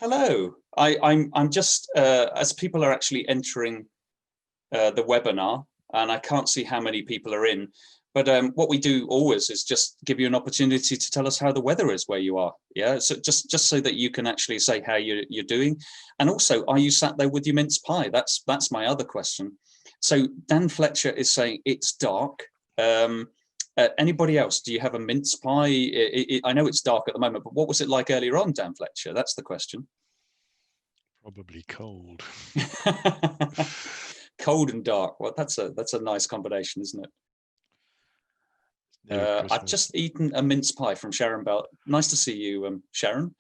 Hello. I'm just as people are actually entering the webinar, and I can't see how many people are in. But what we do always is just give you an opportunity to tell us how the weather is where you are. Yeah, so just so that you can actually say how you're doing, and also, are you sat there with your mince pie? That's my other question. So Dan Fletcher is saying it's dark. Anybody else? Do you have a mince pie? I know it's dark at the moment, but what was it like earlier on, Dan Fletcher? That's the question. Probably cold. Cold and dark. Well, that's a nice combination, isn't it? I've just eaten a mince pie from Sharon Bell. Nice to see you, Sharon.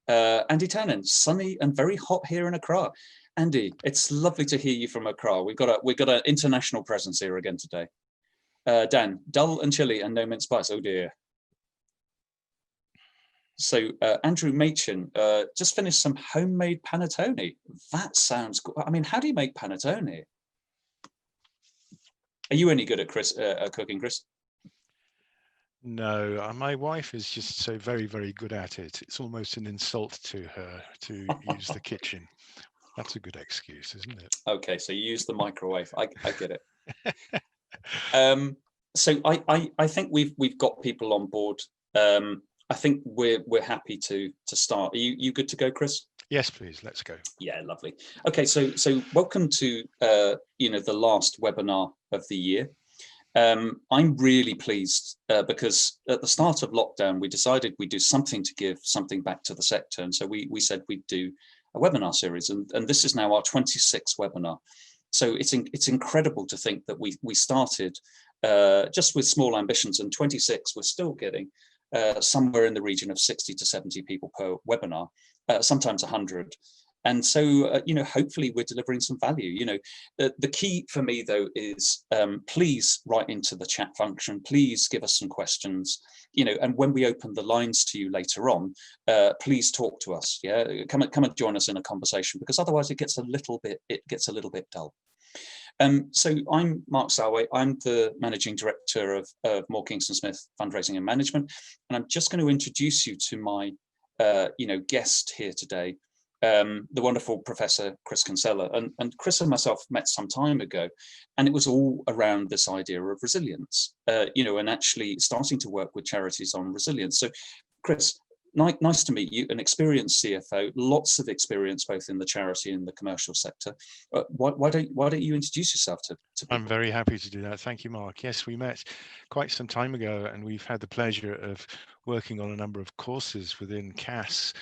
Andy Tannen, sunny and very hot here in Accra. Andy, it's lovely to hear you from Accra. We've got an international presence here again today. Dan, dull and chilly and no mince pies. Oh dear. So Andrew Machin just finished some homemade panettone. That sounds good. I mean, how do you make panettone? Are you any good at cooking, Chris? No, my wife is just so very, very good at it. It's almost an insult to her to use the kitchen. That's a good excuse, isn't it? Okay, so you use the microwave. I get it. So I think we've got people on board. I think we're happy to start. Are you good to go, Chris? Yes, please. Let's go. Yeah, lovely. Okay, so welcome to the last webinar of the year. I'm really pleased because at the start of lockdown, we decided we'd do something to give something back to the sector. And so we said we'd do a webinar series. And this is now our 26th webinar. So it's incredible to think that we started just with small ambitions, and 26, we're still getting somewhere in the region of 60 to 70 people per webinar, sometimes 100. And so, hopefully we're delivering some value. The key for me, though, is please write into the chat function. Please give us some questions, and when we open the lines to you later on, please talk to us. Yeah, come and join us in a conversation, because otherwise it gets a little bit dull. So I'm Mark Salway. I'm the Managing Director of Moore Kingston Smith Fundraising and Management. And I'm just going to introduce you to my guest here today, the wonderful Professor Chris Kinsella. And Chris and myself met some time ago, and it was all around this idea of resilience, and actually starting to work with charities on resilience. So Chris, nice to meet you, an experienced CFO, lots of experience both in the charity and the commercial sector. Why don't you introduce yourself to people? I'm very happy to do that. Thank you, Mark. Yes, we met quite some time ago, and we've had the pleasure of working on a number of courses within CAS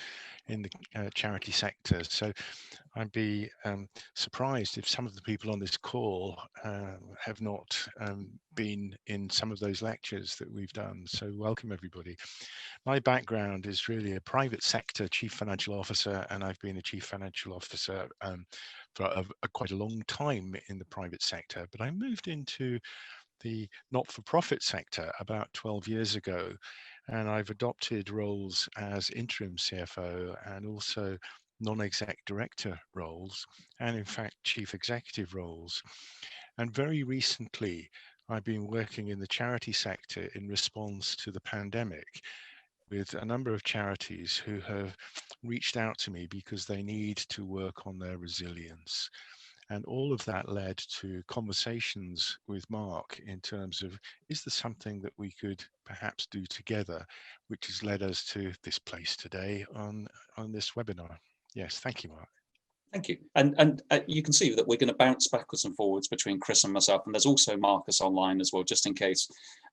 in the charity sector. So I'd be surprised if some of the people on this call have not been in some of those lectures that we've done. So welcome, everybody. My background is really a private sector chief financial officer, and I've been a chief financial officer for quite a long time in the private sector. But I moved into the not-for-profit sector about 12 years ago, and I've adopted roles as interim CFO and also non-exec director roles, and in fact chief executive roles. And very recently I've been working in the charity sector in response to the pandemic with a number of charities who have reached out to me because they need to work on their resilience. And all of that led to conversations with Mark in terms of, is there something that we could perhaps do together, which has led us to this place today on this webinar. Yes, thank you, Mark. Thank you. And you can see that we're going to bounce backwards and forwards between Chris and myself. And there's also Marcus online as well, just in case,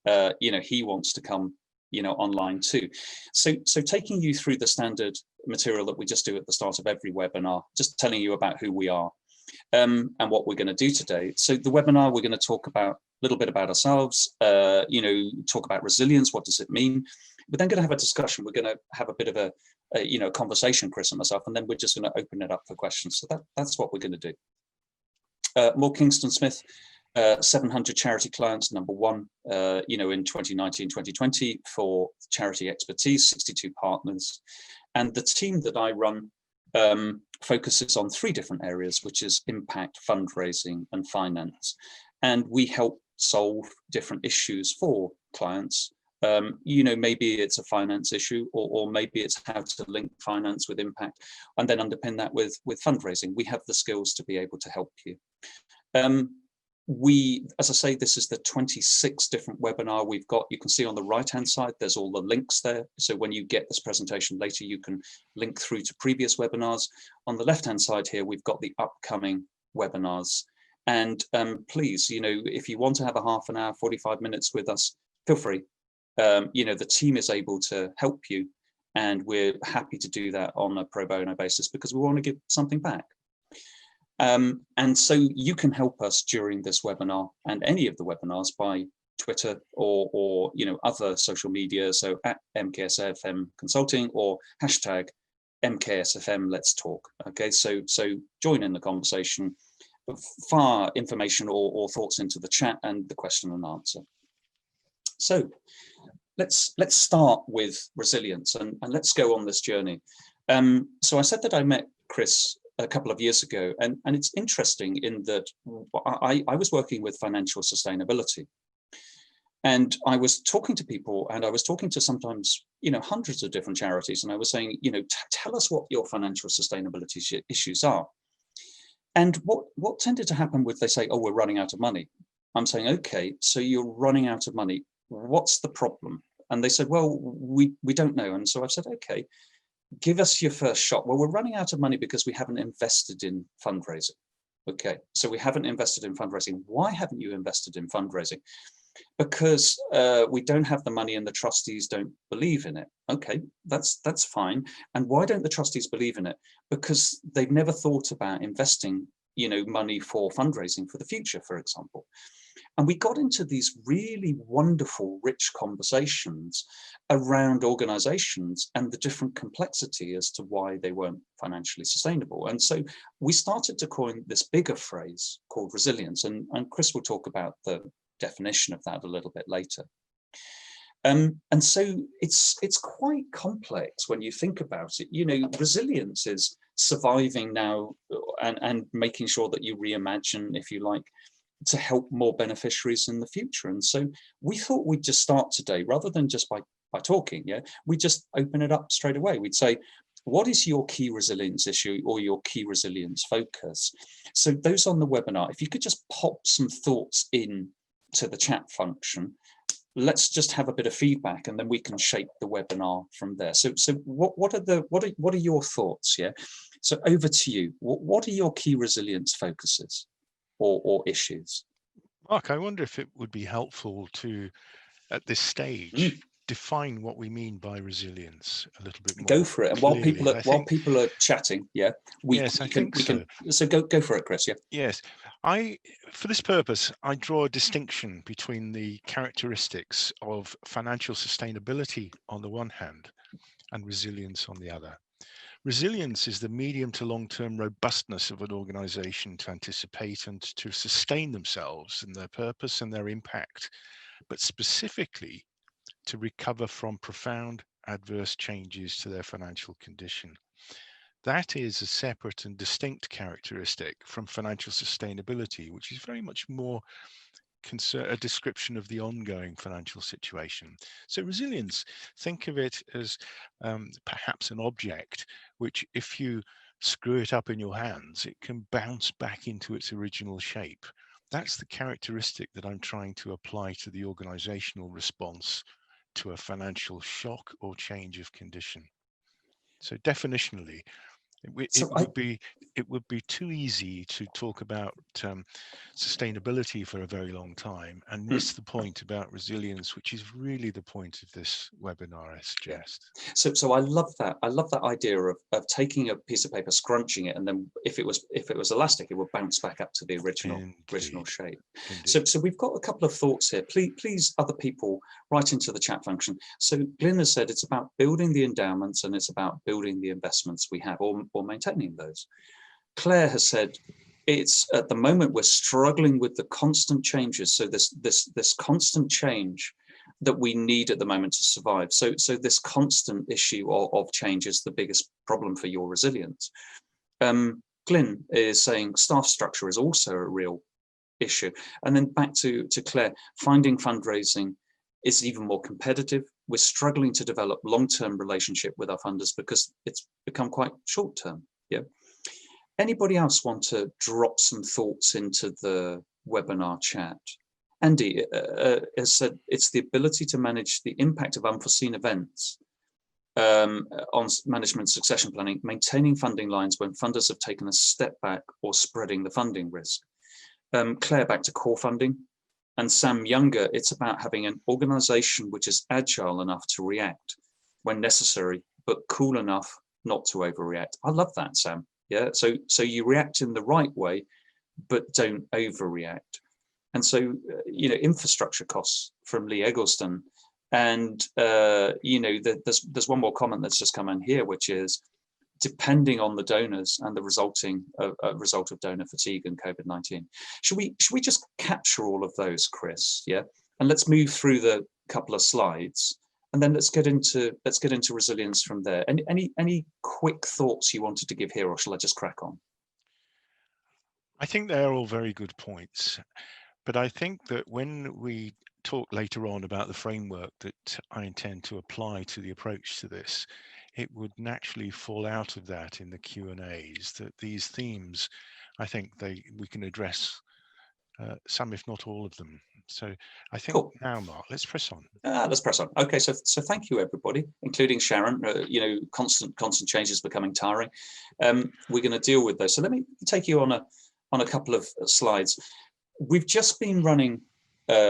he wants to come, online too. So taking you through the standard material that we just do at the start of every webinar, just telling you about who we are. And what we're going to do today. So the webinar, we're going to talk about a little bit about ourselves, talk about resilience. What does it mean? We're then going to have a discussion. We're going to have a bit of a conversation, Chris and myself, and then we're just going to open it up for questions. So that's what we're going to do. Moore Kingston Smith, 700 charity clients, number one, in 2019, 2020 for charity expertise, 62 partners. And the team that I run focuses on three different areas, which is impact, fundraising, and finance. And we help solve different issues for clients Maybe it's a finance issue, or maybe it's how to link finance with impact, and then underpin that with fundraising. We have the skills to be able to help you. As I say, this is the 26th different webinar we've got. You can see on the right-hand side, there's all the links there. So when you get this presentation later, you can link through to previous webinars. On the left-hand side here, we've got the upcoming webinars. And please, if you want to have a half an hour, 45 minutes with us, feel free. The team is able to help you, and we're happy to do that on a pro bono basis because we want to give something back. And so you can help us during this webinar and any of the webinars by Twitter or other social media. So at MKSFM Consulting or hashtag MKSFM Let's Talk. Okay, so join in the conversation, fire information or thoughts into the chat and the question and answer. So let's start with resilience and let's go on this journey. So I said that I met Chris a couple of years ago, and it's interesting in that I was working with financial sustainability, and I was talking to people, and I was talking to sometimes hundreds of different charities, and I was saying, tell us what your financial sustainability issues are. And what tended to happen was they say, oh, we're running out of money. I'm saying, okay, so you're running out of money. What's the problem? And they said, well, we don't know. And so I've said, okay, give us your first shot. Well, we're running out of money because we haven't invested in fundraising. Okay, so we haven't invested in fundraising. Why haven't you invested in fundraising? Because we don't have the money and the trustees don't believe in it. Okay, that's fine. And why don't the trustees believe in it? Because they've never thought about investing, money for fundraising for the future, for example. And we got into these really wonderful, rich conversations around organizations and the different complexity as to why they weren't financially sustainable. And so we started to coin this bigger phrase called resilience. And Chris will talk about the definition of that a little bit later. And so it's quite complex when you think about it. Resilience is surviving now and making sure that you reimagine, if you like, to help more beneficiaries in the future. And so we thought we'd just start today, rather than just by talking, we just open it up straight away. We'd say, what is your key resilience issue or your key resilience focus? So those on the webinar, if you could just pop some thoughts in to the chat function, let's just have a bit of feedback, and then we can shape the webinar from there. So what are your thoughts? So over to you. What are your key resilience focuses or issues? Mark, I wonder if it would be helpful to, at this stage, define what we mean by resilience a little bit more. Go for it. And clearly. while people are chatting, we can. So go for it, Chris. Yes, for this purpose, I draw a distinction between the characteristics of financial sustainability on the one hand and resilience on the other. Resilience is the medium to long-term robustness of an organization to anticipate and to sustain themselves in their purpose and their impact, but specifically to recover from profound adverse changes to their financial condition. That is a separate and distinct characteristic from financial sustainability, which is very much more a description of the ongoing financial situation. So resilience, think of it as perhaps an object, which if you screw it up in your hands, it can bounce back into its original shape. That's the characteristic that I'm trying to apply to the organizational response to a financial shock or change of condition. So definitionally, it would be too easy to talk about sustainability for a very long time and miss the point about resilience, which is really the point of this webinar, I suggest. So I love that. I love that idea of taking a piece of paper, scrunching it, and then if it was elastic, it would bounce back up to the original shape. So we've got a couple of thoughts here. Please, other people, write into the chat function. So Glyn has said it's about building the endowments and it's about building the investments we have, or maintaining those. Claire has said it's at the moment we're struggling with the constant changes. So this constant change that we need at the moment to survive. So this constant issue of change is the biggest problem for your resilience. Glyn is saying staff structure is also a real issue. And then back to Claire, finding fundraising is even more competitive. We're struggling to develop long-term relationship with our funders because it's become quite short-term. Yeah. Anybody else want to drop some thoughts into the webinar chat? Andy has said it's the ability to manage the impact of unforeseen events on management succession planning, maintaining funding lines when funders have taken a step back or spreading the funding risk. Claire, back to core funding. And Sam Younger, it's about having an organization which is agile enough to react when necessary, but cool enough not to overreact. I love that, Sam. Yeah, so you react in the right way, but don't overreact. And so, infrastructure costs from Lee Eggleston. And, there's one more comment that's just come in here, which is depending on the donors and the resulting result of donor fatigue and COVID-19. Should we just capture all of those, Chris? Yeah, and let's move through the couple of slides, and then let's get into resilience from there. Any quick thoughts you wanted to give here, or shall I just crack on? I think they're all very good points, but I think that when we talk later on about the framework that I intend to apply to the approach to this, it would naturally fall out of that in the Q&As, that these themes, I think we can address some, if not all of them. So I think cool. Now, Mark, let's press on. Let's press on. Okay, so thank you, everybody, including Sharon. Constant changes becoming tiring. We're going to deal with those. So let me take you on a couple of slides. We've just been running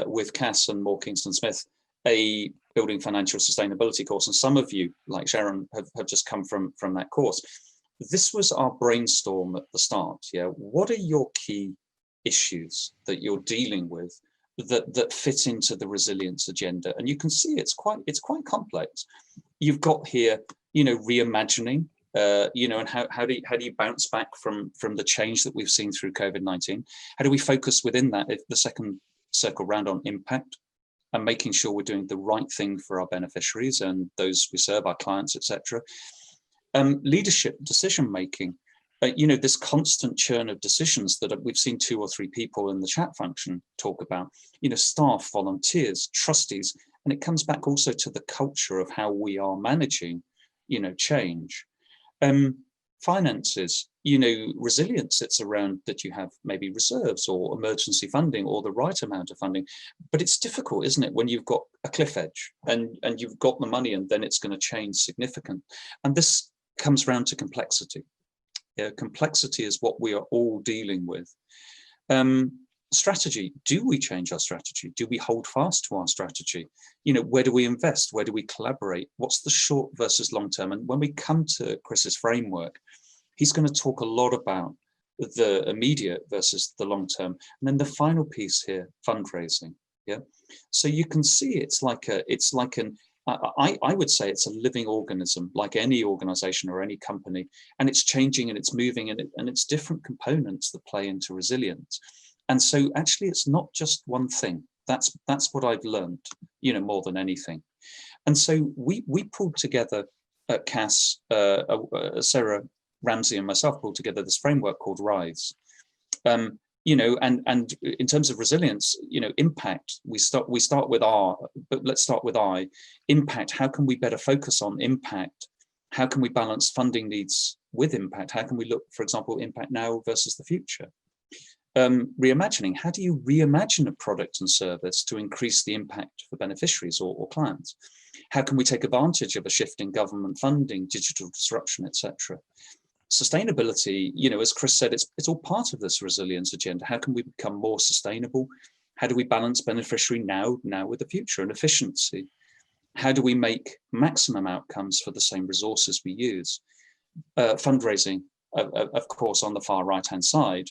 with Cass and Moore Kingston Smith a building financial sustainability course, and some of you, like Sharon, have just come from that course. This was our brainstorm at the start. Yeah, what are your key issues that you're dealing with that fit into the resilience agenda? And you can see it's quite complex. You've got here, reimagining, and how do you bounce back from the change that we've seen through COVID-19? How do we focus within that, if the second circle round, on impact and making sure we're doing the right thing for our beneficiaries and those we serve, our clients, etc. Leadership, decision making. This constant churn of decisions that we've seen 2 or 3 people in the chat function talk about, staff, volunteers, trustees, and it comes back also to the culture of how we are managing, change. Finances, resilience sits around that you have maybe reserves or emergency funding or the right amount of funding, but it's difficult, isn't it, when you've got a cliff edge and you've got the money and then it's going to change significant. And this comes around to complexity. Yeah, complexity is what we are all dealing with. Strategy, do we change our strategy? Do we hold fast to our strategy? Where do we invest? Where do we collaborate? What's the short versus long term? And when we come to Chris's framework, he's going to talk a lot about the immediate versus the long term. And then the final piece here, fundraising. Yeah. So you can see I would say it's a living organism, like any organization or any company, and it's changing and it's moving, and it's different components that play into resilience. And so actually it's not just one thing. That's what I've learned, more than anything. And so we pulled together, Cass, Sarah Ramsey and myself pulled together this framework called RISE. And in terms of resilience, impact, we start with R, but let's start with I. Impact, how can we better focus on impact? How can we balance funding needs with impact? How can we look, for example, impact now versus the future? Reimagining, how do you reimagine a product and service to increase the impact for beneficiaries or clients? How can we take advantage of a shift in government funding, digital disruption, etc.? Sustainability, as Chris said, it's all part of this resilience agenda. How can we become more sustainable? How do we balance beneficiary now with the future? And efficiency, how do we make maximum outcomes for the same resources we use? Fundraising, of course, on the far right-hand side,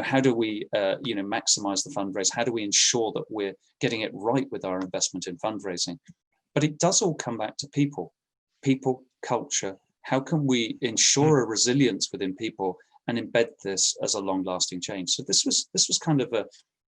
how do we, maximize the fundraise? How do we ensure that we're getting it right with our investment in fundraising? But it does all come back to people, culture. How can we ensure a resilience within people and embed this as a long-lasting change? So this was kind of a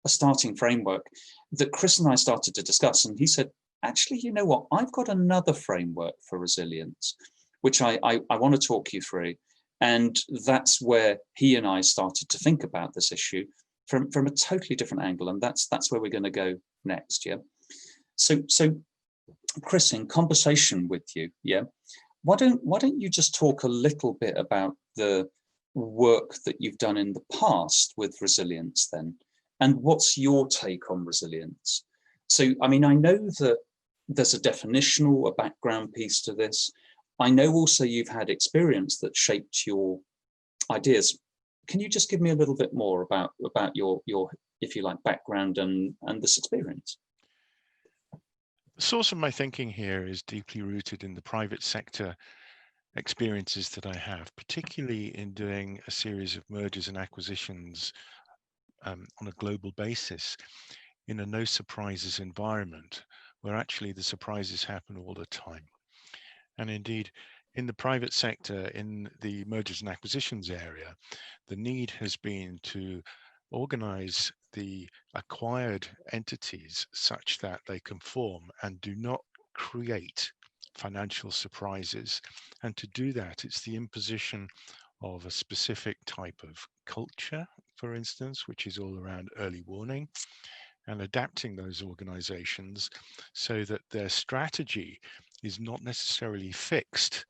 starting framework that Chris and I started to discuss. And he said, actually, you know what? I've got another framework for resilience, which I want to talk you through. And that's where he and I started to think about this issue from a totally different angle. And that's where we're going to go next, yeah? So Chris, in conversation with you, yeah, why don't you just talk a little bit about the work that you've done in the past with resilience then, and what's your take on resilience? So, I mean, I know that there's a definitional, a background piece to this. I know also you've had experience that shaped your ideas. Can you just give me a little bit more about your if you like background and this experience? The source of my thinking here is deeply rooted in the private sector experiences that I have, particularly in doing a series of mergers and acquisitions on a global basis in a no surprises environment where actually the surprises happen all the time. And indeed, in the private sector, in the mergers and acquisitions area, the need has been to organize the acquired entities such that they conform and do not create financial surprises. And to do that, it's the imposition of a specific type of culture, for instance, which is all around early warning, and adapting those organizations so that their strategy is not necessarily fixed.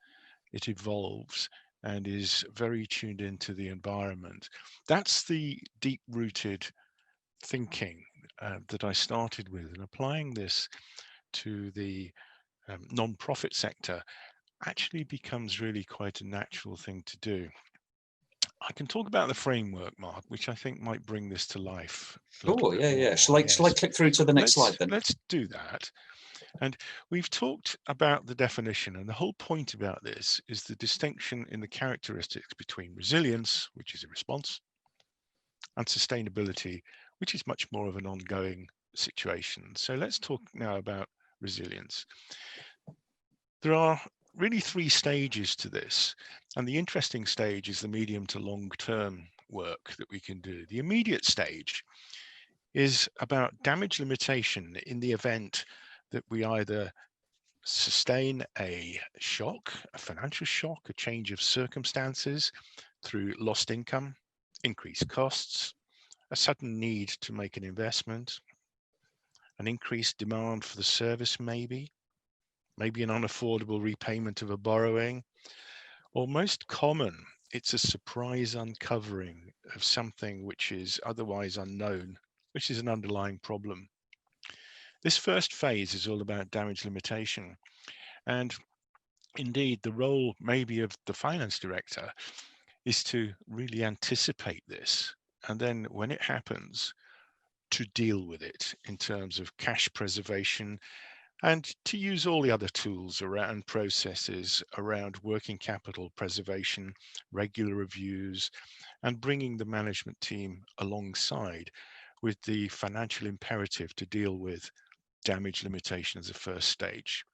It evolves and is very tuned into the environment. That's the deep-rooted thinking that I started with, and applying this to the non-profit sector actually becomes really quite a natural thing to do. I can talk about the framework, Mark, which I think might bring this to life a little Oh, bit yeah, yeah. more. Shall I Yes, click through to the next slide then? let's do that. And we've talked about the definition, and the whole point about this is the distinction in the characteristics between resilience, which is a response, and sustainability, which is much more of an ongoing situation. So let's talk now about resilience. There are really three stages to this, and the interesting stage is the medium to long term work that we can do. The immediate stage is about damage limitation in the event that we either sustain a shock, a financial shock, a change of circumstances through lost income, increased costs, a sudden need to make an investment, an increased demand for the service, maybe an unaffordable repayment of a borrowing, or most common, it's a surprise uncovering of something which is otherwise unknown, which is an underlying problem. This first phase is all about damage limitation. And indeed, the role maybe of the finance director is to really anticipate this. And then when it happens, to deal with it in terms of cash preservation and to use all the other tools around processes around working capital preservation, regular reviews, and bringing the management team alongside with the financial imperative to deal with damage limitation as a first stage.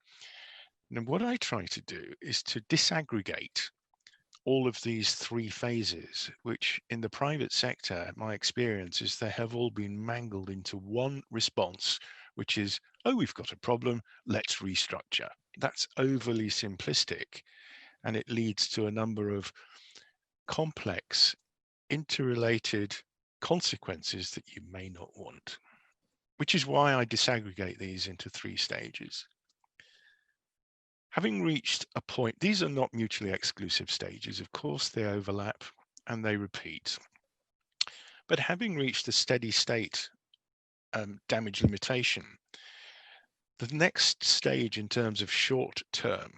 And what I try to do is to disaggregate all of these three phases, which in the private sector, my experience is they have all been mangled into one response, which is, oh, we've got a problem, let's restructure. That's overly simplistic, and it leads to a number of complex, interrelated consequences that you may not want, which is why I disaggregate these into three stages. Having reached a point, these are not mutually exclusive stages. Of course, they overlap and they repeat. But having reached a steady state damage limitation, the next stage in terms of short term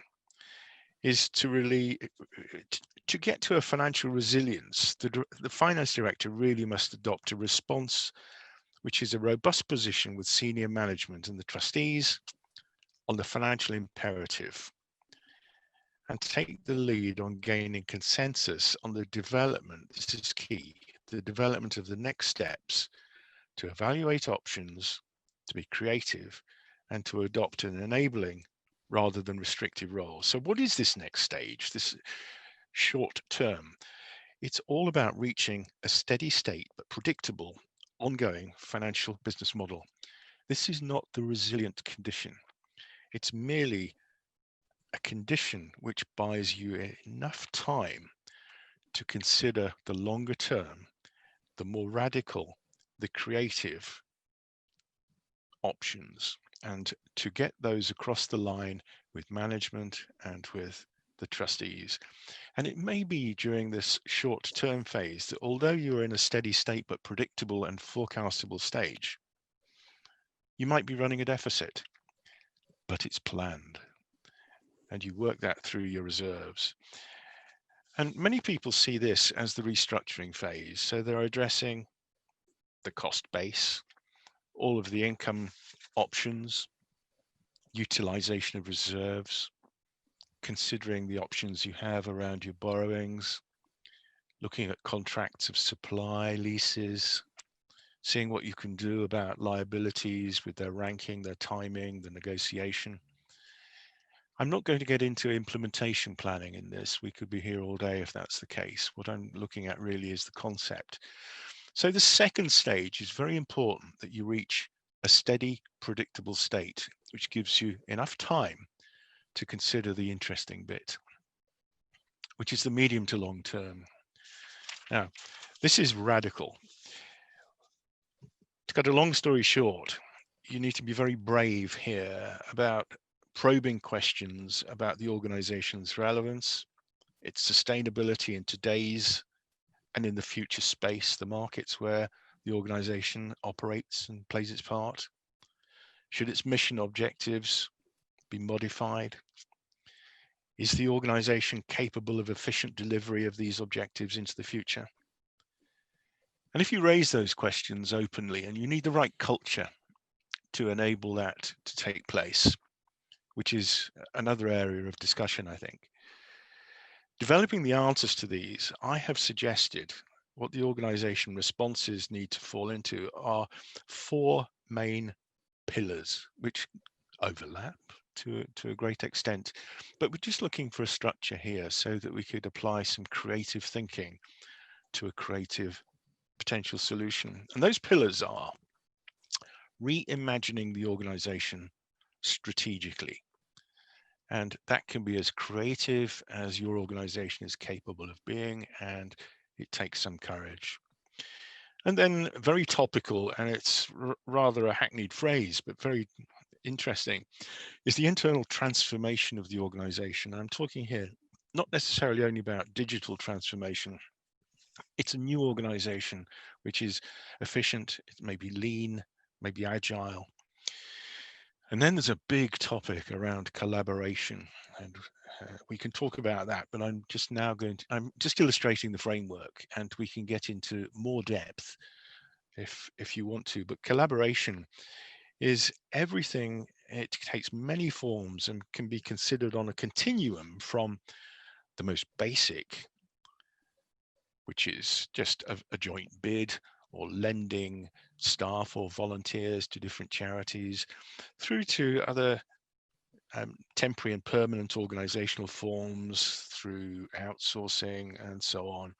is to really to get to a financial resilience. The finance director really must adopt a response which is a robust position with senior management and the trustees on the financial imperative, and take the lead on gaining consensus on the development. This is key, the development of the next steps to evaluate options, to be creative, and to adopt an enabling rather than restrictive role. So what is this next stage, this short term? It's all about reaching a steady state, but predictable, ongoing financial business model. This is not the resilient condition. It's merely a condition which buys you enough time to consider the longer term, the more radical, the creative options. and to get those across the line with management and with the trustees. And it may be during this short-term phase that although you're in a steady state but predictable and forecastable stage, you might be running a deficit, but it's planned. And you work that through your reserves. And many people see this as the restructuring phase. So they're addressing the cost base, all of the income options, utilization of reserves, considering the options you have around your borrowings, looking at contracts of supply, leases, seeing what you can do about liabilities with their ranking, their timing, the negotiation. I'm not going to get into implementation planning in this. We could be here all day if that's the case. What I'm looking at really is the concept. So the second stage is very important, that you reach a steady, predictable state, which gives you enough time to consider the interesting bit, which is the medium to long term. Now, this is radical. To cut a long story short, you need to be very brave here about probing questions about the organization's relevance, its sustainability in today's and in the future space, the markets where the organization operates and plays its part. Should its mission objectives be modified? Is the organization capable of efficient delivery of these objectives into the future? And if you raise those questions openly, and you need the right culture to enable that to take place, which is another area of discussion, I think. Developing the answers to these, I have suggested what the organization responses need to fall into are 4 main pillars, which overlap to a great extent, but we're just looking for a structure here so that we could apply some creative thinking to a creative potential solution. And those pillars are reimagining the organization strategically. And that can be as creative as your organization is capable of being, and it takes some courage. And then very topical, and it's rather a hackneyed phrase, but very interesting, is the internal transformation of the organization. I'm talking here not necessarily only about digital transformation. It's a new organization which is efficient, it may be lean, maybe agile. And then there's a big topic around collaboration, and we can talk about that, but I'm just illustrating the framework, and we can get into more depth if you want to. But collaboration is everything. It takes many forms and can be considered on a continuum from the most basic, which is just a joint bid or lending staff or volunteers to different charities, through to other temporary and permanent organizational forms, through outsourcing and so on,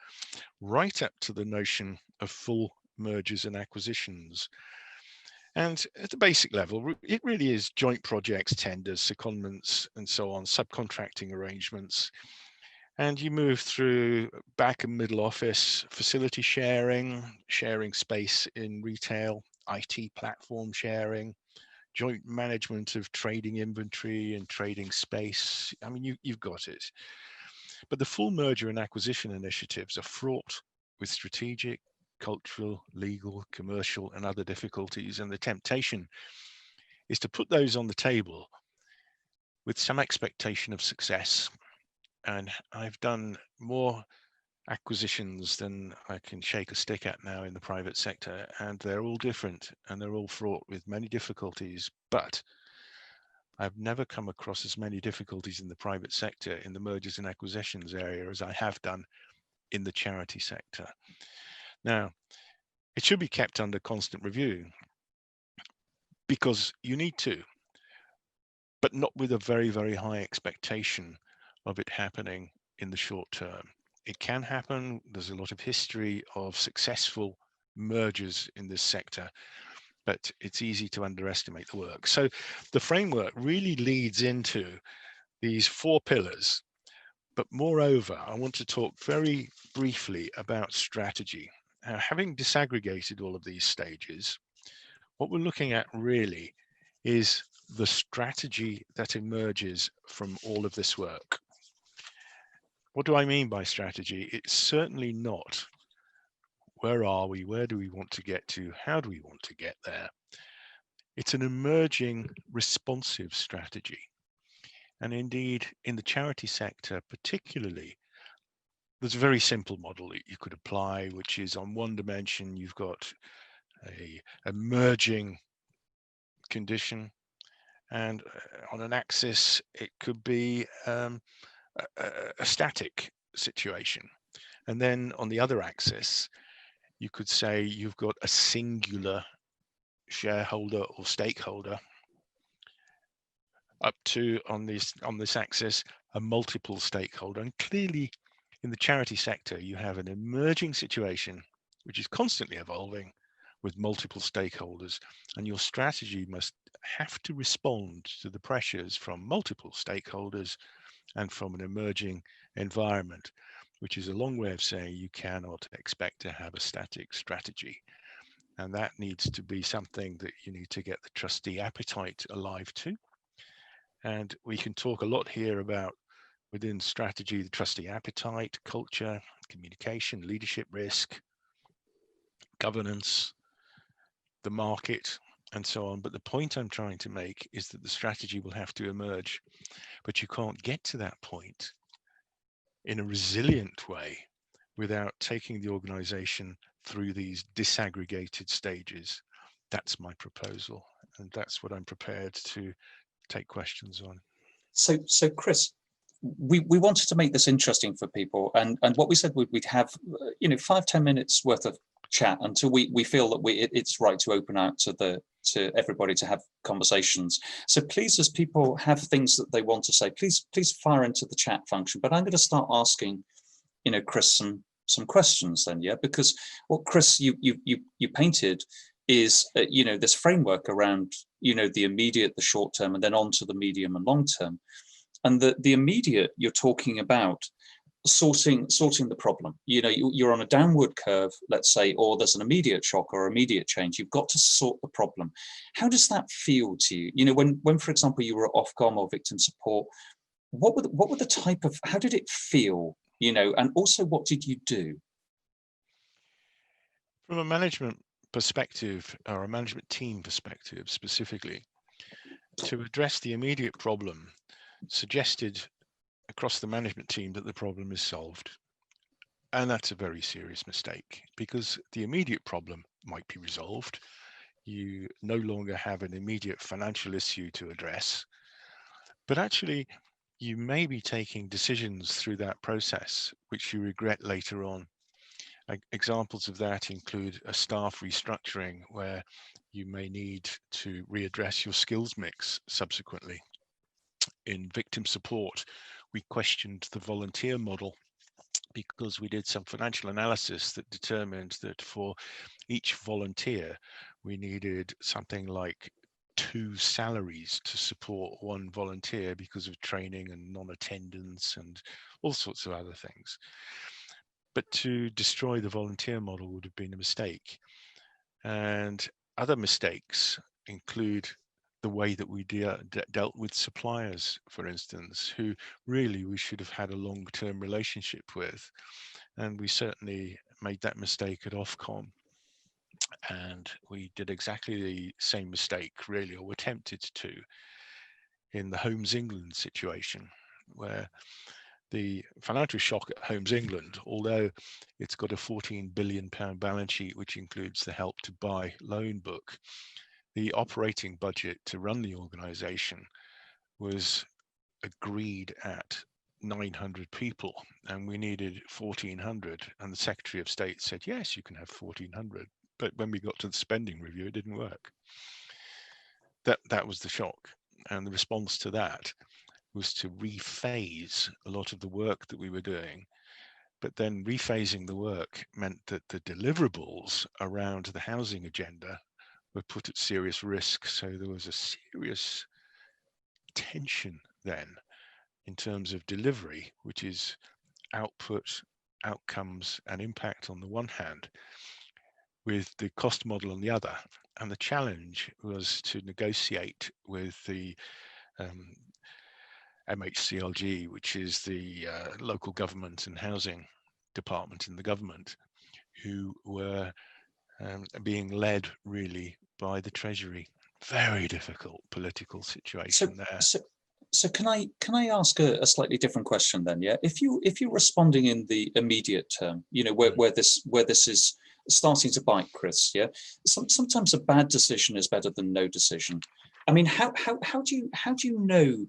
right up to the notion of full mergers and acquisitions. And at the basic level, it really is joint projects, tenders, secondments, and so on, subcontracting arrangements. And you move through back and middle office, facility sharing, sharing space in retail, IT platform sharing, joint management of trading inventory and trading space. I mean, you've got it. But the full merger and acquisition initiatives are fraught with strategic, cultural, legal, commercial, and other difficulties. And the temptation is to put those on the table with some expectation of success. And I've done more acquisitions than I can shake a stick at now in the private sector, and they're all different and they're all fraught with many difficulties. But I've never come across as many difficulties in the private sector in the mergers and acquisitions area as I have done in the charity sector. Now, it should be kept under constant review because you need to, but not with a very, very high expectation of it happening in the short term. It can happen. There's a lot of history of successful mergers in this sector, but it's easy to underestimate the work. So the framework really leads into these 4 pillars. But moreover, I want to talk very briefly about strategy. Having disaggregated all of these stages, what we're looking at really is the strategy that emerges from all of this work. What do I mean by strategy? It's certainly not where are we, where do we want to get to, how do we want to get there? It's an emerging responsive strategy. And indeed, in the charity sector particularly, there's a very simple model that you could apply, which is on one dimension, you've got a emerging condition, and on an axis, it could be a static situation. And then on the other axis, you could say you've got a singular shareholder or stakeholder, up to on this axis a multiple stakeholder. And clearly in the charity sector you have an emerging situation which is constantly evolving with multiple stakeholders, and your strategy must have to respond to the pressures from multiple stakeholders and from an emerging environment, which is a long way of saying you cannot expect to have a static strategy. And that needs to be something that you need to get the trustee appetite alive to. And we can talk a lot here about, within strategy, the trustee appetite, culture, communication, leadership risk, governance, the market, and so on. But the point I'm trying to make is that the strategy will have to emerge, but you can't get to that point in a resilient way without taking the organization through these disaggregated stages. That's my proposal, and that's what I'm prepared to take questions on. So Chris, we wanted to make this interesting for people, and what we said we'd have 5-10 minutes worth of chat until we feel that it's right to open out to everybody to have conversations. So please, as people have things that they want to say, please fire into the chat function. But I'm going to start asking Chris some questions then, yeah, because what Chris you painted is this framework around the immediate, the short term, and then on to the medium and long term. And the immediate, you're talking about sorting the problem. You're on a downward curve, let's say, or there's an immediate shock or immediate change. You've got to sort the problem. How does that feel to you? When for example you were at Ofcom or victim support, what were the type of, how did it feel? And also, what did you do? From a management perspective, or a management team perspective specifically, to address the immediate problem, suggested across the management team that the problem is solved. And that's a very serious mistake, because the immediate problem might be resolved. You no longer have an immediate financial issue to address, but actually you may be taking decisions through that process which you regret later on. Examples of that include a staff restructuring where you may need to readdress your skills mix subsequently. In victim support, we questioned the volunteer model because we did some financial analysis that determined that for each volunteer, we needed something like 2 salaries to support one volunteer because of training and non-attendance and all sorts of other things. But to destroy the volunteer model would have been a mistake. And other mistakes include the way that we dealt with suppliers, for instance, who really we should have had a long-term relationship with. And we certainly made that mistake at Ofcom. And we did exactly the same mistake, really, or were tempted to, in the Homes England situation, where the financial shock at Homes England, although it's got a £14 billion balance sheet, which includes the Help to Buy loan book, the operating budget to run the organization was agreed at 900 people, and we needed 1,400. And the Secretary of State said, yes, you can have 1,400. But when we got to the spending review, it didn't work. That was the shock. And the response to that was to rephase a lot of the work that we were doing. But then rephasing the work meant that the deliverables around the housing agenda were put at serious risk. So there was a serious tension then in terms of delivery, which is output, outcomes, and impact on the one hand, with the cost model on the other. And the challenge was to negotiate with the MHCLG, which is the local government and housing department in the government, who were being led really by the Treasury. Very difficult political situation there. So can I ask a slightly different question then? Yeah, if you're responding in the immediate term, where this is starting to bite, Chris. Yeah, sometimes a bad decision is better than no decision. I mean, how do you know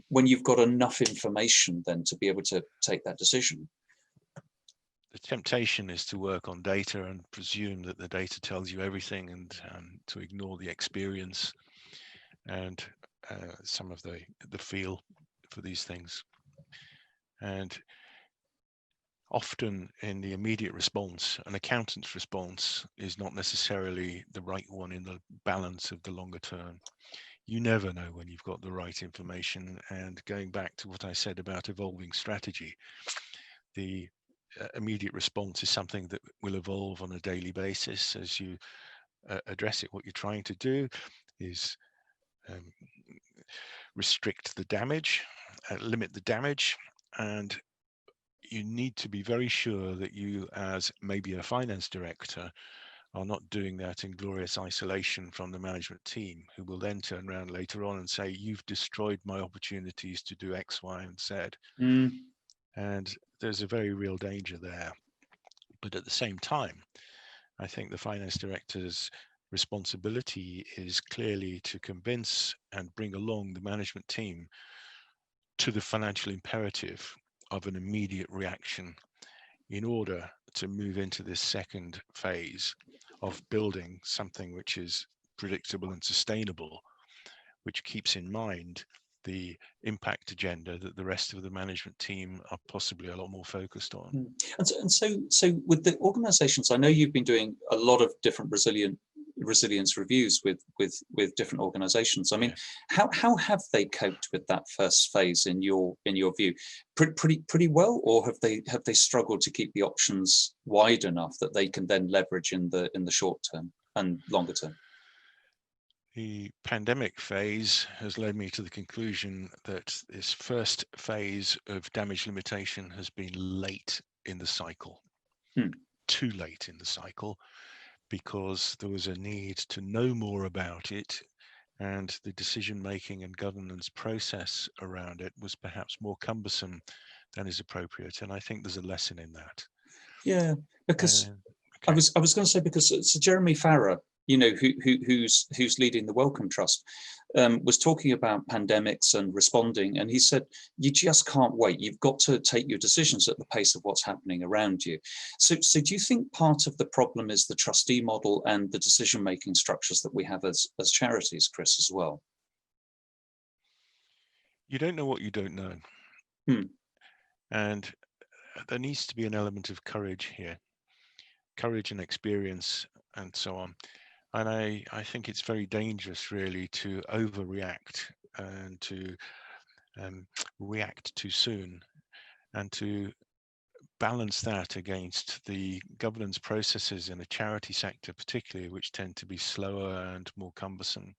when you've got enough information then to be able to take that decision? The temptation is to work on data and presume that the data tells you everything, and to ignore the experience and some of the feel for these things. And often in the immediate response, an accountant's response is not necessarily the right one in the balance of the longer term. You never know when you've got the right information. And going back to what I said about evolving strategy, the immediate response is something that will evolve on a daily basis as you address it. What you're trying to do is restrict the damage, limit the damage, and you need to be very sure that you, as maybe a finance director, are not doing that in glorious isolation from the management team, who will then turn around later on and say, you've destroyed my opportunities to do X, Y, and Z. And there's a very real danger there. But at the same time, I think the finance director's responsibility is clearly to convince and bring along the management team to the financial imperative of an immediate reaction in order to move into this second phase of building something which is predictable and sustainable, which keeps in mind the impact agenda that the rest of the management team are possibly a lot more focused on. And so with the organizations, I know you've been doing a lot of different resilience reviews with different organizations. I mean, yes. How have they coped with that first phase in your view? Pretty well, or have they struggled to keep the options wide enough that they can then leverage in the short term and longer term? The pandemic phase has led me to the conclusion that this first phase of damage limitation has been late in the cycle, too late in the cycle, because there was a need to know more about it, and the decision-making and governance process around it was perhaps more cumbersome than is appropriate. And I think there's a lesson in that. Yeah, because okay. I was going to say, because Sir Jeremy Farrar, who's leading the Wellcome Trust, was talking about pandemics and responding, and he said, you just can't wait. You've got to take your decisions at the pace of what's happening around you. So do you think part of the problem is the trustee model and the decision-making structures that we have as charities, Chris, as well? You don't know what you don't know. And there needs to be an element of courage here, courage and experience and so on. And I think it's very dangerous, really, to overreact and to react too soon, and to balance that against the governance processes in the charity sector, particularly, which tend to be slower and more cumbersome.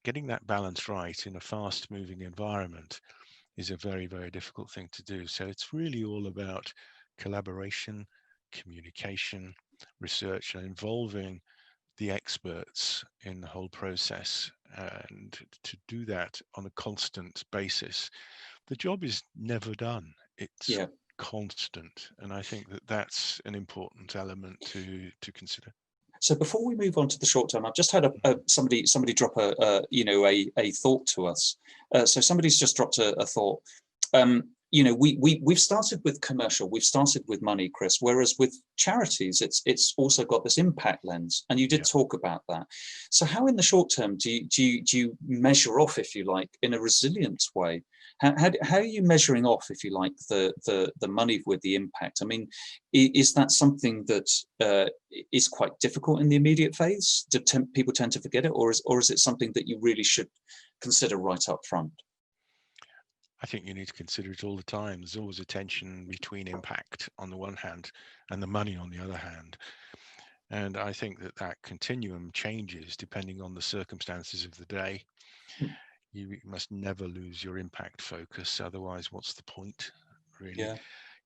Getting that balance right in a fast-moving environment is a very, very difficult thing to do. So it's really all about collaboration, communication, research, and involving the experts in the whole process, and to do that on a constant basis. The job is never done. It's constant, and I think that that's an important element to consider. So before we move on to the short term, I've just had somebody drop a thought to us. So somebody's just dropped a thought. We've started with commercial, we've started with money, Chris, whereas with charities, it's also got this impact lens, and you did talk about that. So how in the short term do you measure off, if you like, in a resilient way? How are you measuring off, if you like, the money with the impact? I mean, is that something that is quite difficult in the immediate phase? Do people tend to forget it, or is it something that you really should consider right up front? I think you need to consider it all the time. There's always a tension between impact on the one hand and the money on the other hand. And I think that that continuum changes depending on the circumstances of the day. You must never lose your impact focus. Otherwise, what's the point, really? Yeah.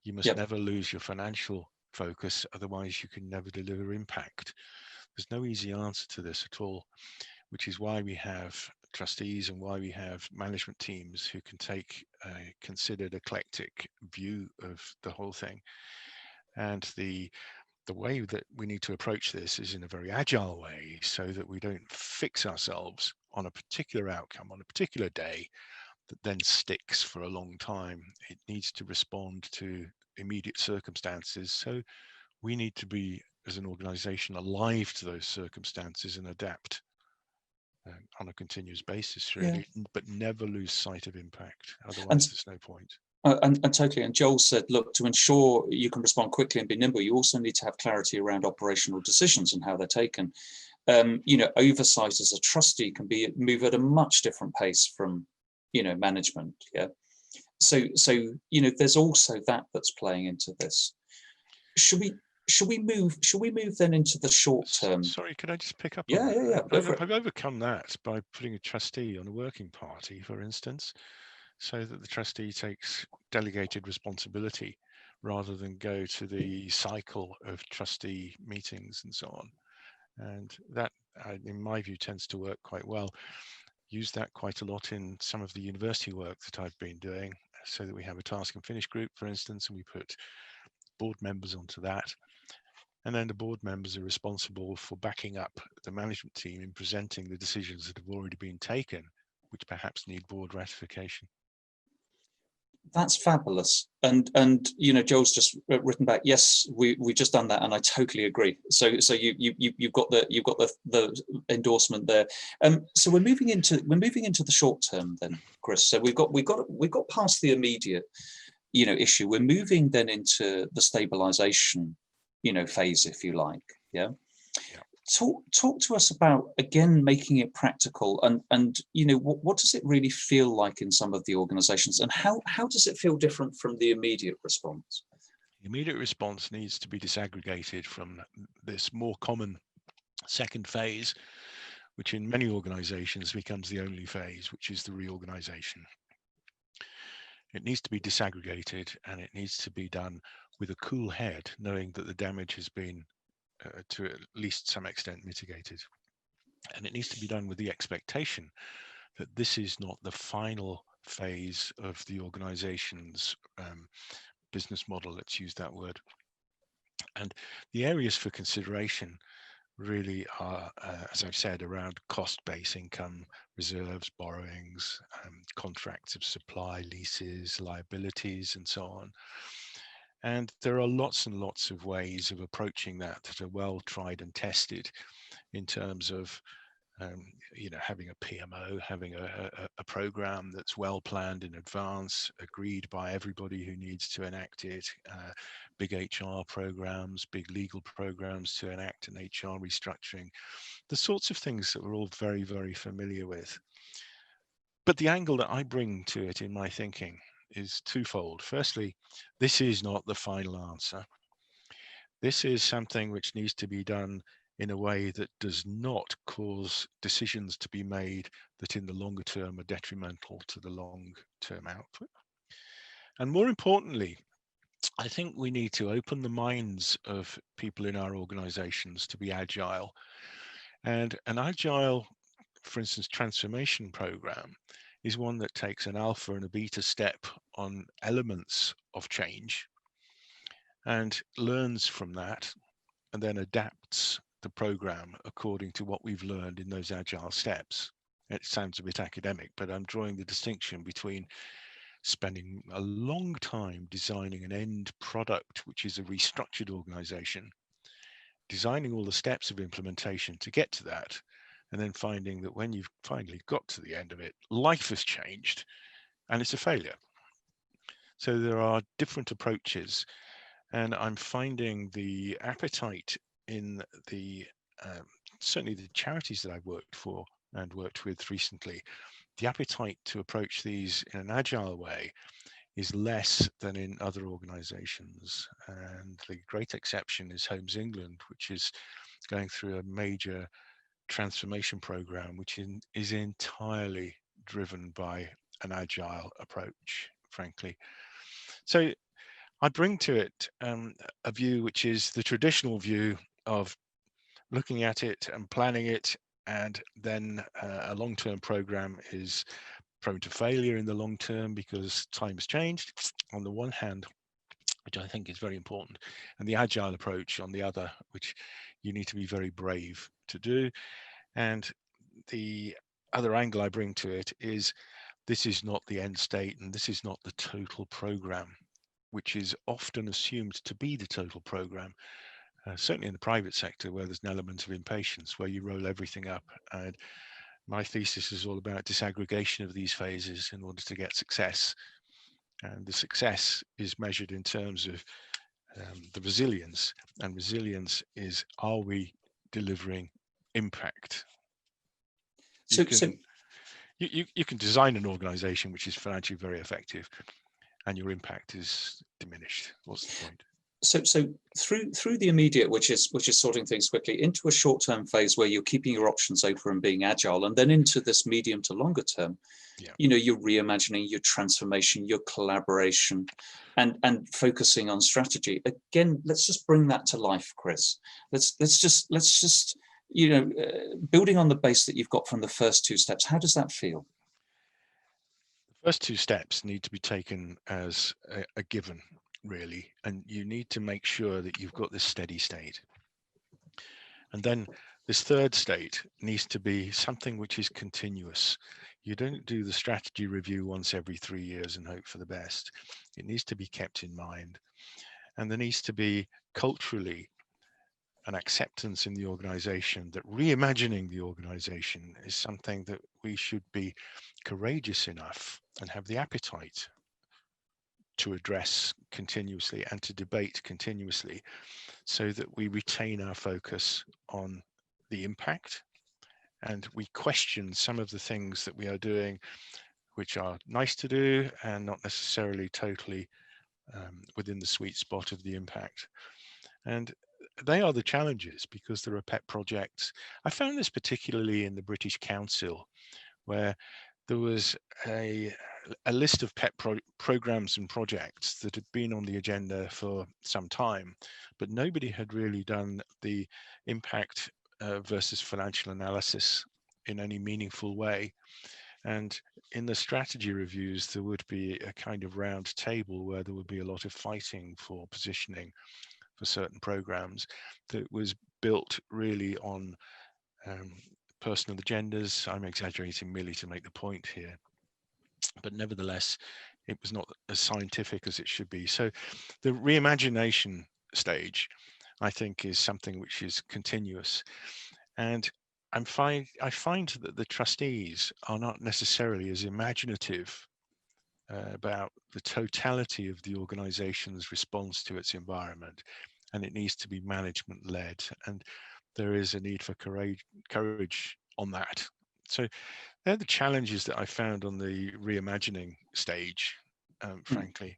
You must Yep. never lose your financial focus. Otherwise, you can never deliver impact. There's no easy answer to this at all, which is why we have trustees and why we have management teams who can take a considered eclectic view of the whole thing. And the way that we need to approach this is in a very agile way, so that we don't fix ourselves on a particular outcome on a particular day that then sticks for a long time. It needs to respond to immediate circumstances. So we need to be, as an organization, alive to those circumstances and adapt on a continuous basis, Yeah. really, but never lose sight of impact. And Otherwise, there's no point. And totally. And Joel said, look, to ensure you can respond quickly and be nimble, you also need to have clarity around operational decisions and how they're taken. Oversight as a trustee can move at a much different pace from, management. Yeah. So there's also that's playing into this. Should we move then into the short term? Sorry, could I just pick up Yeah, on that? yeah. Go for it. I've overcome that by putting a trustee on a working party, for instance, so that the trustee takes delegated responsibility rather than go to the cycle of trustee meetings and so on. And that, in my view, tends to work quite well. Use that quite a lot in some of the university work that I've been doing, so that we have a task and finish group, for instance, and we put board members onto that. And then the board members are responsible for backing up the management team in presenting the decisions that have already been taken, which perhaps need board ratification. That's fabulous. And Joel's just written back, yes, we just done that, and I totally agree. So you've got the endorsement there. So we're moving into the short term then, Chris. So we've got past the immediate issue. We're moving then into the stabilization phase, if you like. Yeah. Talk to us about, again, making it practical, and what does it really feel like in some of the organizations, and how does it feel different from the immediate response? The immediate response needs to be disaggregated from this more common second phase, which in many organizations becomes the only phase, which is the reorganization. It needs to be disaggregated, and it needs to be done with a cool head, knowing that the damage has been to at least some extent mitigated. And it needs to be done with the expectation that this is not the final phase of the organization's business model, let's use that word. And the areas for consideration really are, as I've said, around cost-based income, reserves, borrowings, contracts of supply, leases, liabilities, and so on. And there are lots and lots of ways of approaching that are well tried and tested in terms of having a PMO, having a program that's well planned in advance, agreed by everybody who needs to enact it, big HR programs, big legal programs to enact an HR restructuring, the sorts of things that we're all very, very familiar with. But the angle that I bring to it in my thinking is twofold. Firstly, this is not the final answer. This is something which needs to be done in a way that does not cause decisions to be made that in the longer term are detrimental to the long-term output. And more importantly, I think we need to open the minds of people in our organizations to be agile. And an agile, for instance, transformation program is one that takes an alpha and a beta step on elements of change and learns from that, and then adapts the program according to what we've learned in those agile steps. It sounds a bit academic, but I'm drawing the distinction between spending a long time designing an end product, which is a restructured organization, designing all the steps of implementation to get to that, and then finding that when you've finally got to the end of it, life has changed and it's a failure. So there are different approaches, and I'm finding the appetite in the certainly the charities that I've worked for and worked with recently, the appetite to approach these in an agile way is less than in other organizations. And the great exception is Homes England, which is going through a major transformation program, which is entirely driven by an agile approach, frankly. So I bring to it a view which is the traditional view of looking at it and planning it, and then a long-term program is prone to failure in the long term because time has changed on the one hand, which I think is very important, and the agile approach on the other, which you need to be very brave to do. And the other angle I bring to it is this is not the end state, and this is not the total program, which is often assumed to be the total program. Certainly in the private sector, where there's an element of impatience, where you roll everything up. And my thesis is all about disaggregation of these phases in order to get success. And the success is measured in terms of the resilience. And resilience is, are we delivering impact? You can design an organization which is financially very effective, and your impact is diminished. What's the point? So through the immediate, which is sorting things quickly, into a short-term phase where you're keeping your options open and being agile, and then into this medium to longer term, your reimagining, your transformation, your collaboration, and focusing on strategy. Again, let's just bring that to life, Chris. Let's just building on the base that you've got from the first two steps. How does that feel? The first two steps need to be taken as a given, really, and you need to make sure that you've got this steady state. And then this third state needs to be something which is continuous. You don't do the strategy review once every 3 years and hope for the best. It needs to be kept in mind. And there needs to be culturally an acceptance in the organization that reimagining the organization is something that we should be courageous enough and have the appetite to address continuously and to debate continuously, so that we retain our focus on the impact and we question some of the things that we are doing which are nice to do and not necessarily totally within the sweet spot of the impact. And they are the challenges, because there are pet projects. I found this particularly in the British Council, where there was a list of pet programs and projects that had been on the agenda for some time, but nobody had really done the impact versus financial analysis in any meaningful way. And in the strategy reviews, there would be a kind of round table where there would be a lot of fighting for positioning for certain programs that was built really on personal agendas. I'm exaggerating merely to make the point here, but nevertheless, it was not as scientific as it should be. So the reimagination stage, I think, is something which is continuous. And I find that the trustees are not necessarily as imaginative about the totality of the organization's response to its environment, and it needs to be management led, and there is a need for courage on that. So they're the challenges that I found on the reimagining stage, frankly.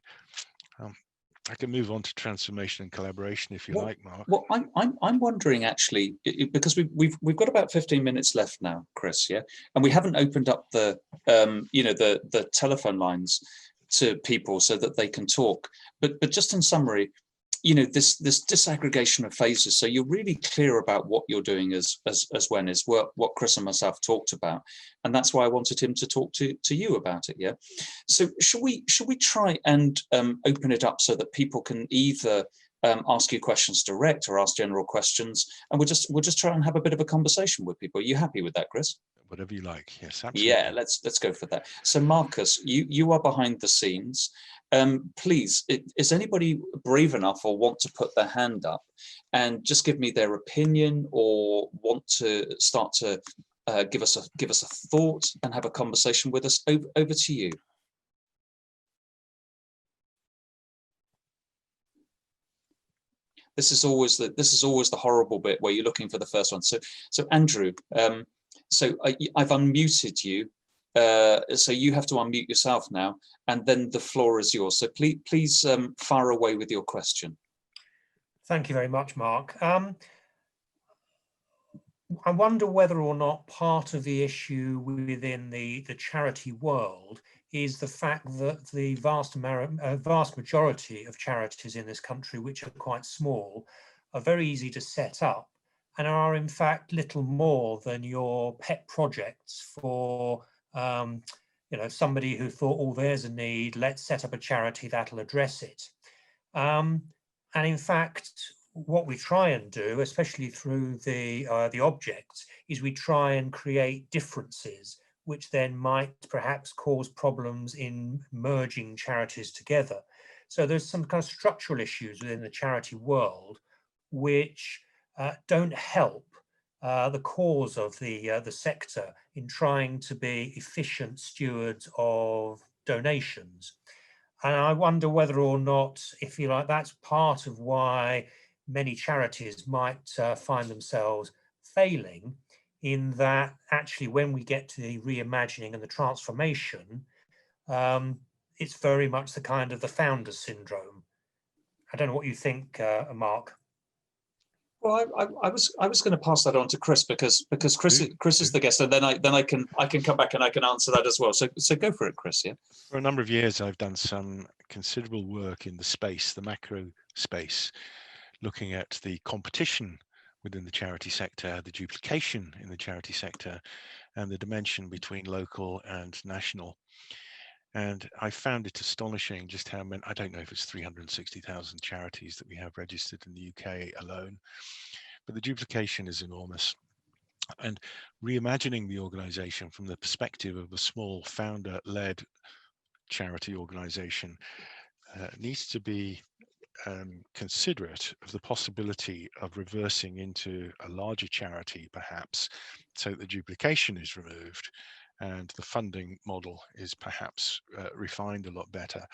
I can move on to transformation and collaboration if you like, Mark. Well, I'm wondering actually, because we've got about 15 minutes left now, Chris, yeah, and we haven't opened up the the telephone lines to people so that they can talk. But just in summary, this disaggregation of phases. So you're really clear about what you're doing as when is what Chris and myself talked about, and that's why I wanted him to talk to you about it. Yeah. So should we try and open it up so that people can either ask you questions direct or ask general questions, and we'll just try and have a bit of a conversation with people. Are you happy with that, Chris? Whatever you like. Yes, absolutely. Yeah, let's go for that. So Marcus, you are behind the scenes. Please, is anybody brave enough or want to put their hand up and just give me their opinion, or want to start to give us a thought and have a conversation with us? Over to you. This is always the horrible bit where you're looking for the first one. So Andrew, so I've unmuted you. So you have to unmute yourself now, and then the floor is yours. So please fire away with your question. Thank you very much, Mark. I wonder whether or not part of the issue within the charity world is the fact that the vast majority of charities in this country, which are quite small, are very easy to set up and are in fact little more than your pet projects for somebody who thought, oh, there's a need, let's set up a charity that'll address it. And in fact, what we try and do, especially through the objects, is we try and create differences which then might perhaps cause problems in merging charities together. So there's some kind of structural issues within the charity world which don't help the cause of the sector in trying to be efficient stewards of donations. And I wonder whether or not, if you like, that's part of why many charities might find themselves failing, in that actually when we get to the reimagining and the transformation, it's very much the kind of the founder syndrome. I don't know what you think, Mark. Well, I was going to pass that on to Chris because Chris is the guest, and then I can come back and I can answer that as well. So go for it, Chris. Yeah. For a number of years, I've done some considerable work in the space, the macro space, looking at the competition within the charity sector, the duplication in the charity sector, and the dimension between local and national. And I found it astonishing just how many, I don't know if it's 360,000 charities that we have registered in the UK alone, but the duplication is enormous. And reimagining the organization from the perspective of a small founder-led charity organization needs to be considerate of the possibility of reversing into a larger charity, perhaps, so that the duplication is removed and the funding model is perhaps refined a lot better.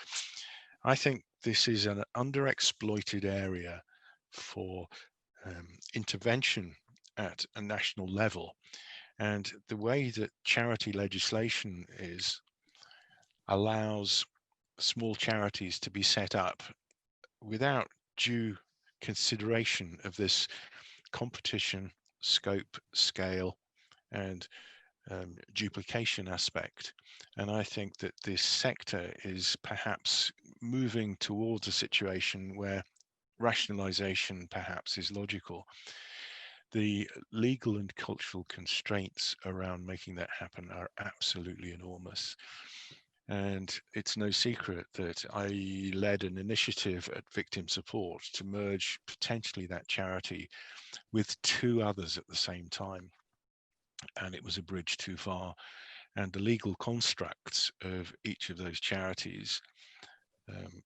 I think this is an underexploited area for intervention at a national level. And the way that charity legislation allows small charities to be set up without due consideration of this competition, scope, scale, and duplication aspect. And I think that this sector is perhaps moving towards a situation where rationalization perhaps is logical. The legal and cultural constraints around making that happen are absolutely enormous. And it's no secret that I led an initiative at Victim Support to merge potentially that charity with two others at the same time. And it was a bridge too far. And the legal constructs of each of those charities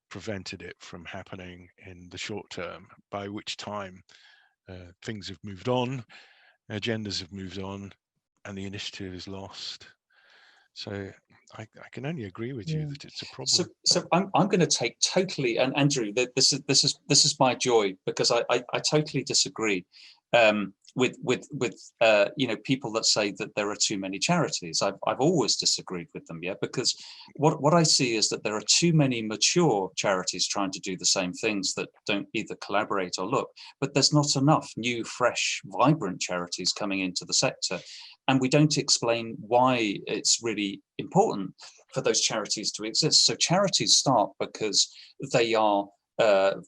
prevented it from happening in the short term, by which time things have moved on, agendas have moved on, and the initiative is lost. So I can only agree with you that it's a problem. So I'm going to take totally, and Andrew, this is my joy, because I totally disagree with people that say that there are too many charities. I've always disagreed with them, because what I see is that there are too many mature charities trying to do the same things that don't either collaborate or look, but there's not enough new, fresh, vibrant charities coming into the sector. And we don't explain why it's really important for those charities to exist. So charities start because they are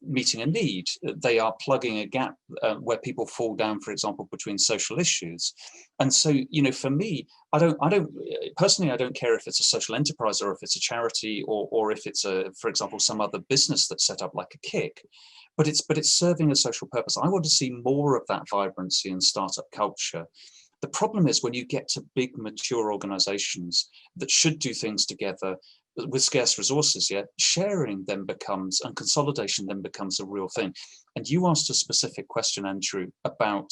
meeting a need. They are plugging a gap where people fall down, for example, between social issues. And so, for me, I don't personally, I don't care if it's a social enterprise or if it's a charity or if it's for example, some other business that's set up like a Kik. But it's serving a social purpose. I want to see more of that vibrancy and startup culture. The problem is when you get to big, mature organizations that should do things together with scarce resources, sharing then becomes, and consolidation then becomes a real thing. And you asked a specific question, Andrew, about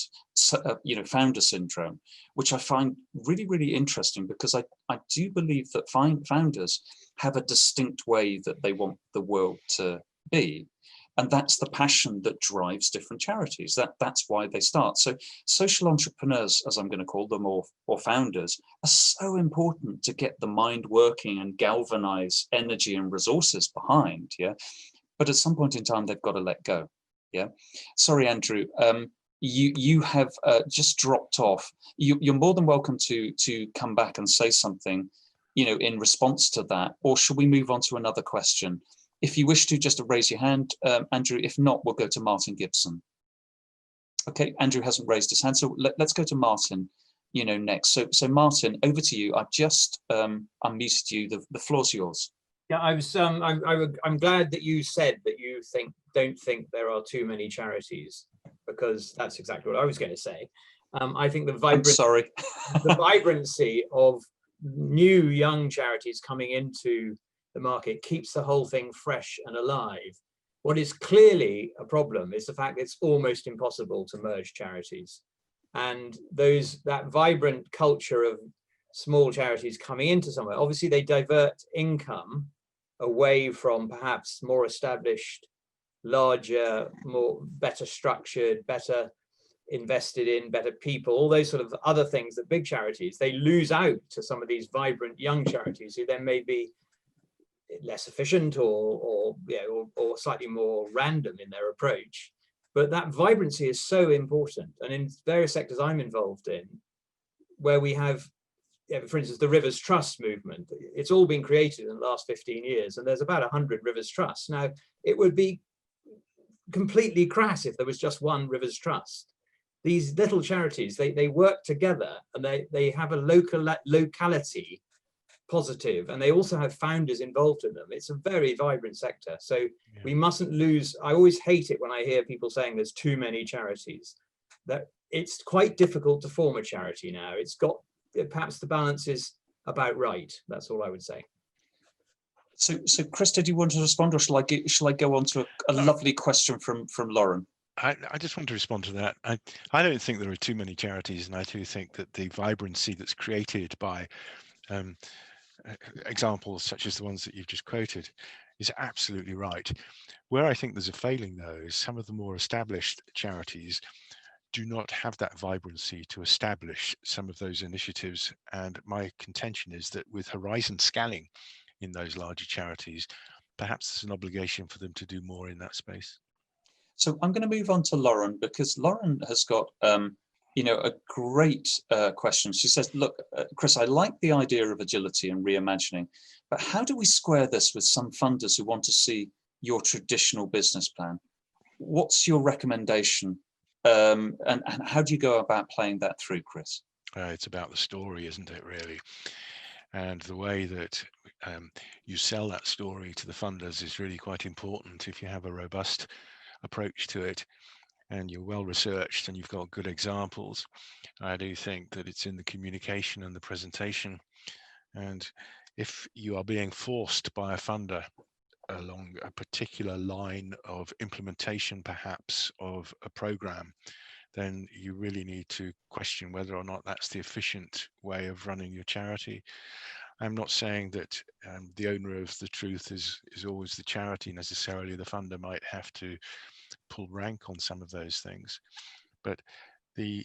founder syndrome, which I find really, really interesting, because I do believe that founders have a distinct way that they want the world to be. And that's the passion that drives different charities. That's why they start. So social entrepreneurs, as I'm going to call them, or founders, are so important to get the mind working and galvanize energy and resources behind. Yeah. But at some point in time, they've got to let go. Yeah. Sorry, Andrew. You have just dropped off. You're more than welcome to come back and say something, in response to that, or should we move on to another question? If you wish to, just raise your hand, Andrew. If not, we'll go to Martin Gibson. Okay, Andrew hasn't raised his hand, so let's go to Martin, next. So Martin, over to you. I've just unmuted you. The floor's yours. Yeah, I'm glad that you said that you don't think there are too many charities, because that's exactly what I was going to say. I think the vibrancy of new young charities coming into the market keeps the whole thing fresh and alive. What is clearly a problem is the fact that it's almost impossible to merge charities, and that vibrant culture of small charities coming into somewhere, obviously they divert income away from perhaps more established, larger, better structured, better invested in, better people, all those sort of other things that big charities, they lose out to some of these vibrant young charities who then may be less efficient or slightly more random in their approach. But that vibrancy is so important. And in various sectors I'm involved in, where we have, for instance, the Rivers Trust movement, it's all been created in the last 15 years, and there's about 100 Rivers Trusts. Now, it would be completely crass if there was just one Rivers Trust. These little charities, they work together, and they have a locality positive, and they also have founders involved in them. It's a very vibrant sector. So we mustn't lose. I always hate it when I hear people saying there's too many charities. That it's quite difficult to form a charity now. It's got, perhaps the balance is about right. That's all I would say. So Chris, did you want to respond, or shall I go on to a lovely question from Lauren? I just want to respond to that. I don't think there are too many charities, and I do think that the vibrancy that's created by examples such as the ones that you've just quoted is absolutely right. Where I think there's a failing, though, is some of the more established charities do not have that vibrancy to establish some of those initiatives. And my contention is that with horizon scanning in those larger charities, perhaps there's an obligation for them to do more in that space. So I'm going to move on to Lauren, because Lauren has got a great question. She says, look, Chris, I like the idea of agility and reimagining, but how do we square this with some funders who want to see your traditional business plan? What's your recommendation? And how do you go about playing that through, Chris? It's about the story, isn't it, really? And the way that you sell that story to the funders is really quite important. If you have a robust approach to it, and you're well researched and you've got good examples, I do think that it's in the communication and the presentation. And if you are being forced by a funder along a particular line of implementation, perhaps, of a program, then you really need to question whether or not that's the efficient way of running your charity. I'm not saying that the owner of the truth is always the charity necessarily. The funder might have to pull rank on some of those things, but the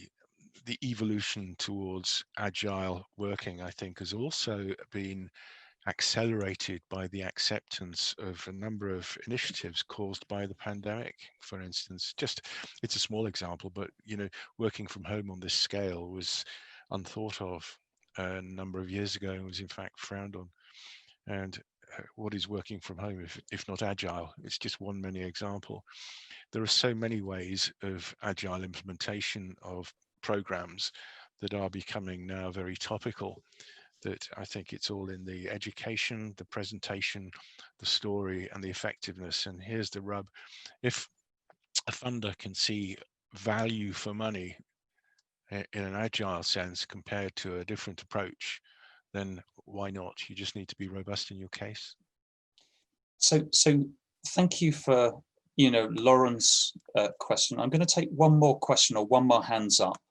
evolution towards agile working, I think, has also been accelerated by the acceptance of a number of initiatives caused by the pandemic. For instance, it's a small example, but working from home on this scale was unthought of a number of years ago and was in fact frowned on. And what is working from home if not agile? It's just one many example. There are so many ways of agile implementation of programs that are becoming now very topical, that I think it's all in the education, the presentation, the story, and the effectiveness. And here's the rub. If a funder can see value for money in an agile sense compared to a different approach, then why not? You just need to be robust in your case. So thank you for Lauren's question. I'm going to take one more question, or one more hands up,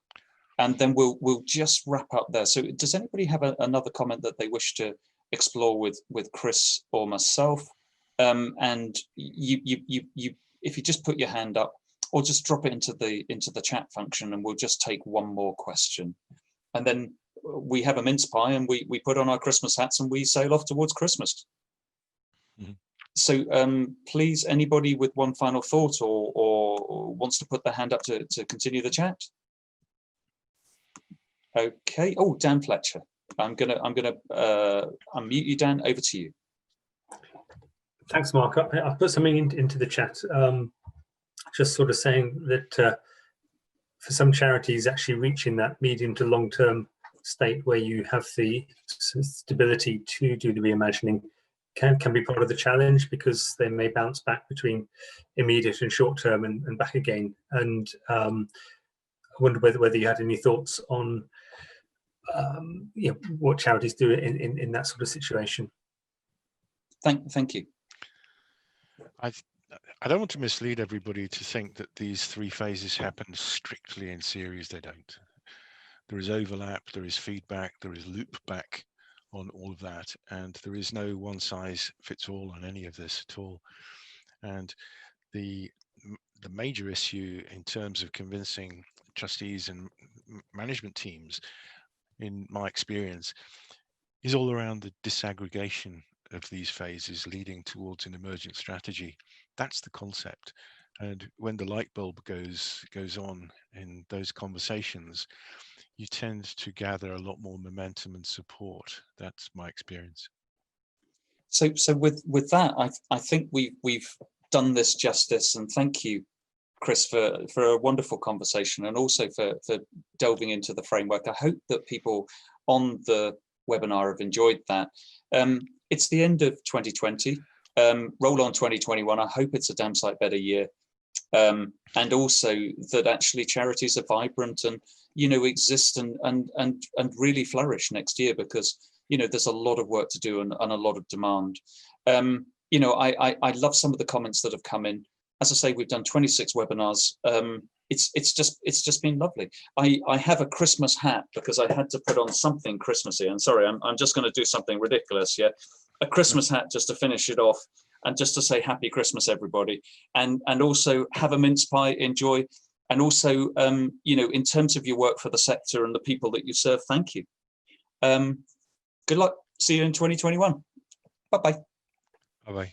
and then we'll just wrap up there. So does anybody have another comment that they wish to explore with Chris or myself? And you if you just put your hand up, or just drop it into the chat function, and we'll just take one more question, and then we have a mince pie, and we put on our Christmas hats, and we sail off towards Christmas. Mm-hmm. So please, anybody with one final thought or wants to put their hand up to continue the chat? Okay. Oh, Dan Fletcher. I'm gonna unmute you, Dan. Over to you. Thanks, Mark. I've put something into the chat. Just sort of saying that for some charities, actually reaching that medium to long term state where you have the stability to do the reimagining can be part of the challenge, because they may bounce back between immediate and short term and back again. And I wonder whether you had any thoughts on what charities do in that sort of situation. Thank you. I don't want to mislead everybody to think that these three phases happen strictly in series. They don't. There is overlap, there is feedback, there is loop back on all of that, and there is no one size fits all on any of this at all. And the major issue in terms of convincing trustees and management teams, in my experience, is all around the disaggregation of these phases leading towards an emergent strategy. That's the concept. And when the light bulb goes on in those conversations, you tend to gather a lot more momentum and support. That's my experience. So with that, I think we've done this justice, and thank you, Chris, for a wonderful conversation, and also for delving into the framework. I hope that people on the webinar have enjoyed that. It's the end of 2020. Roll on 2021. I hope it's a damn sight better year. And also that actually charities are vibrant and, exist and really flourish next year, because, there's a lot of work to do and a lot of demand. I love some of the comments that have come in. As I say, we've done 26 webinars. It's just been lovely. I have a Christmas hat because I had to put on something Christmassy. And sorry, I'm just going to do something ridiculous. Yeah, a Christmas hat just to finish it off, and just to say Happy Christmas, everybody, and also have a mince pie, enjoy, and also in terms of your work for the sector and the people that you serve, thank you. Good luck. See you in 2021. Bye bye. Bye bye.